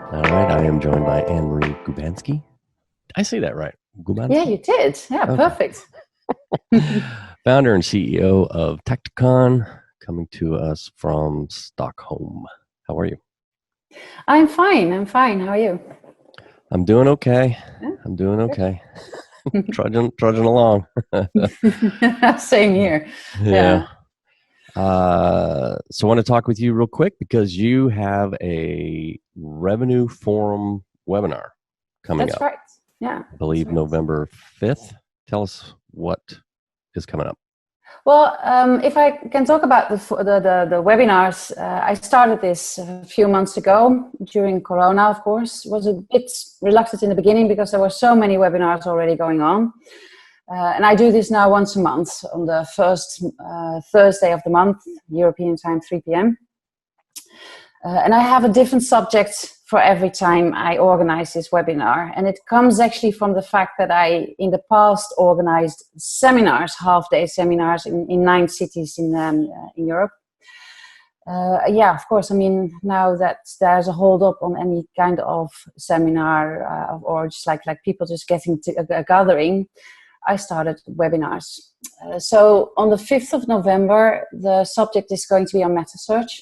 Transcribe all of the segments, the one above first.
All right, I am joined by Annmarie Gubanski. Did I say that right? Gubanski? Yeah, you did. Yeah, Okay. perfect. Founder and CEO of Tacticon, coming to us from Stockholm. How are you? I'm fine. How are you? I'm doing okay. Yeah, I'm doing okay. trudging along. Same here. Yeah. So I want to talk with you real quick because you have a revenue forum webinar coming That's up. right. Yeah, I believe right. November 5th. Tell us what is coming up. Well, if I can talk about the webinars, I started this a few months ago during Corona. Of course, was a bit reluctant in the beginning because there were so many webinars already going on. And I do this now once a month on the first Thursday of the month, European time, 3 p.m. And I have a different subject for every time I organize this webinar. And it comes actually from the fact that I, in the past, organized seminars, half-day seminars in 9 cities in Europe. Yeah, of course, I mean, now that there's a hold up on any kind of seminar or just like people just getting to a gathering, I started webinars. So on the 5th of November, the subject is going to be on metasearch.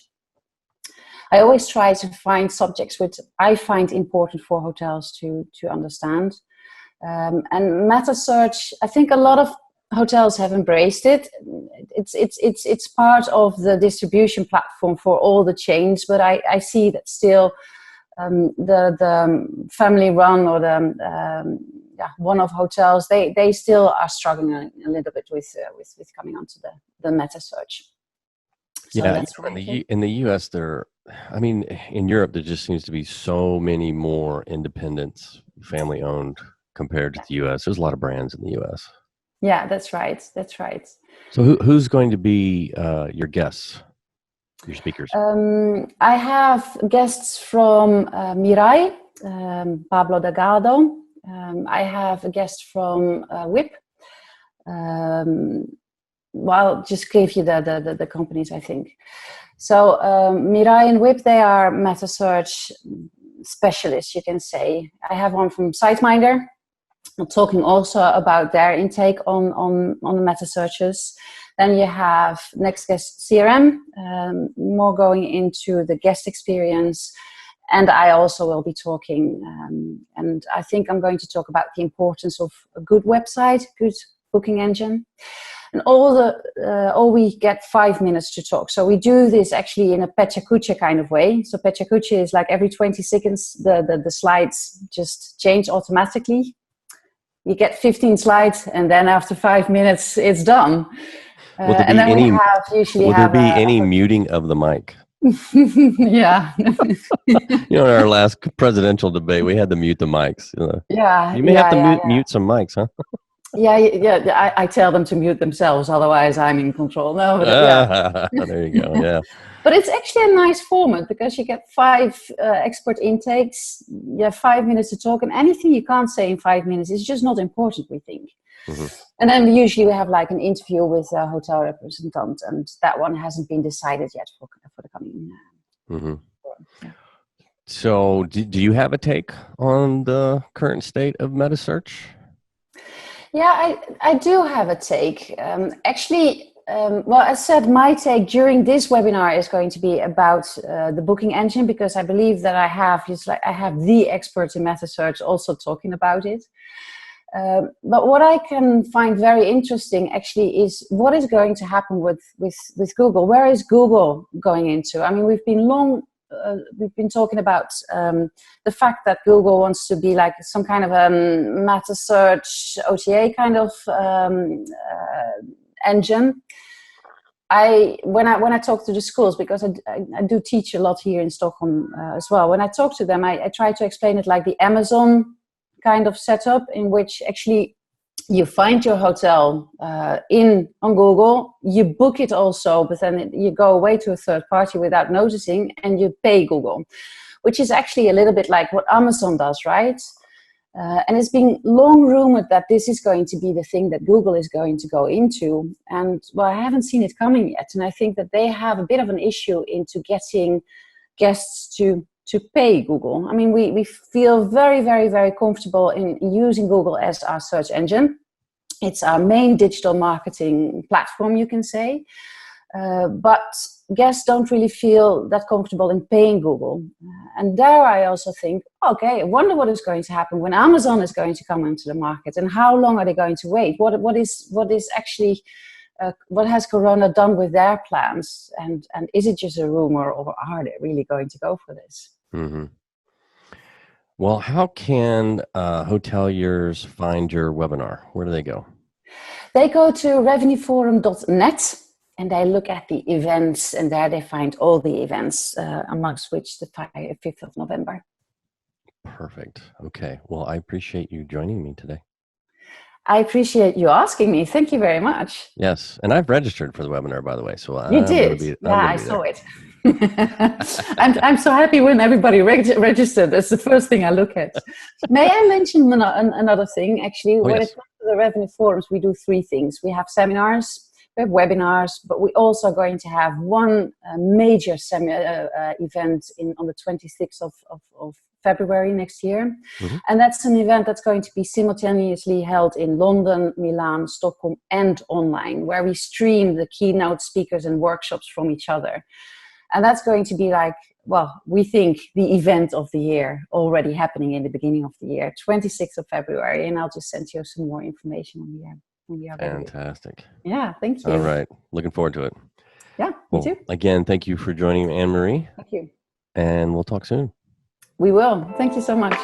I always try to find subjects which I find important for hotels to understand. And metasearch, I think a lot of hotels have embraced it. It's part of the distribution platform for all the chains, but I see that still the family run or the one-off hotels, they still are struggling a little bit with coming onto the metasearch. So yeah, that's in the U.S. in Europe, there just seems to be so many more independents, family-owned, compared to the U.S. There's a lot of brands in the U.S. Yeah, that's right. That's right. So who's going to be your guests, your speakers? I have guests from Mirai, Pablo Delgado. I have a guest from WIP. Well, just give you the companies, I think. So Mirai and WIP, they are metasearch specialists, you can say. I have one from SiteMinder. I'm talking also about their intake on the metasearches. Then you have next guest CRM, more going into the guest experience. And I also will be talking, and I think I'm going to talk about the importance of a good website, good booking engine. And all we get 5 minutes to talk. So we do this actually in a pecha kind of way. So pecha is like every 20 seconds, the slides just change automatically. You get 15 slides, and then after 5 minutes, it's done. And then we there be any muting of the mic? Yeah. In our last presidential debate, we had to mute the mics. Yeah. You may have to mute some mics, huh? Yeah. I tell them to mute themselves, otherwise I'm in control. No, but there you go. Yeah. But it's actually a nice format because you get 5 expert intakes. You have 5 minutes to talk, and anything you can't say in 5 minutes is just not important, we think. Mm-hmm. And then usually we have like an interview with a hotel representative, and that one hasn't been decided yet for the coming. Mm-hmm. Yeah. So, do you have a take on the current state of metasearch? Yeah, I do have a take. Actually, well, as said, my take during this webinar is going to be about the booking engine, because I believe that I have the experts in metasearch also talking about it. But what I can find very interesting actually is what is going to happen with Google. Where is Google going into? I mean, we've been talking about the fact that Google wants to be like some kind of a metasearch OTA kind of engine. When I talk to the schools, because I do teach a lot here in Stockholm as well. When I talk to them, I try to explain it like the Amazon kind of setup, in which actually you find your hotel on Google, you book it also, but then you go away to a third party without noticing, and you pay Google, which is actually a little bit like what Amazon does, right? And it's been long rumored that this is going to be the thing that Google is going to go into. And well, I haven't seen it coming yet. And I think that they have a bit of an issue into getting guests to to pay Google. I mean, we feel very, very, very comfortable in using Google as our search engine. It's our main digital marketing platform, you can say. But guests don't really feel that comfortable in paying Google. And there I also think, okay, I wonder what is going to happen when Amazon is going to come into the market, and how long are they going to wait? What is actually, what has Corona done with their plans? And is it just a rumor, or are they really going to go for this? Mm-hmm. Well, how can hoteliers find your webinar? Where do they go? They go to revenueforum.net and they look at the events, and there they find all the events, amongst which the 5th of November. Perfect. Okay. Well, I appreciate you joining me today. I appreciate you asking me. Thank you very much. Yes. And I've registered for the webinar, by the way. So You I'm going to did. be, I saw it. I'm so happy when everybody registered. That's the first thing I look at. May I mention another thing? Actually, when it comes to the revenue forums, we do three things. We have seminars, we have webinars, but we also are going to have one major event on the 26th of February next year. Mm-hmm. And that's an event that's going to be simultaneously held in London, Milan, Stockholm, and online, where we stream the keynote speakers and workshops from each other. And that's going to be like, well, we think the event of the year, already happening in the beginning of the year, 26th of February. And I'll just send you some more information when we are ready. Fantastic. Yeah, thank you. All right. Looking forward to it. Yeah, me too. Again, thank you for joining Annmarie. Thank you. And we'll talk soon. We will. Thank you so much.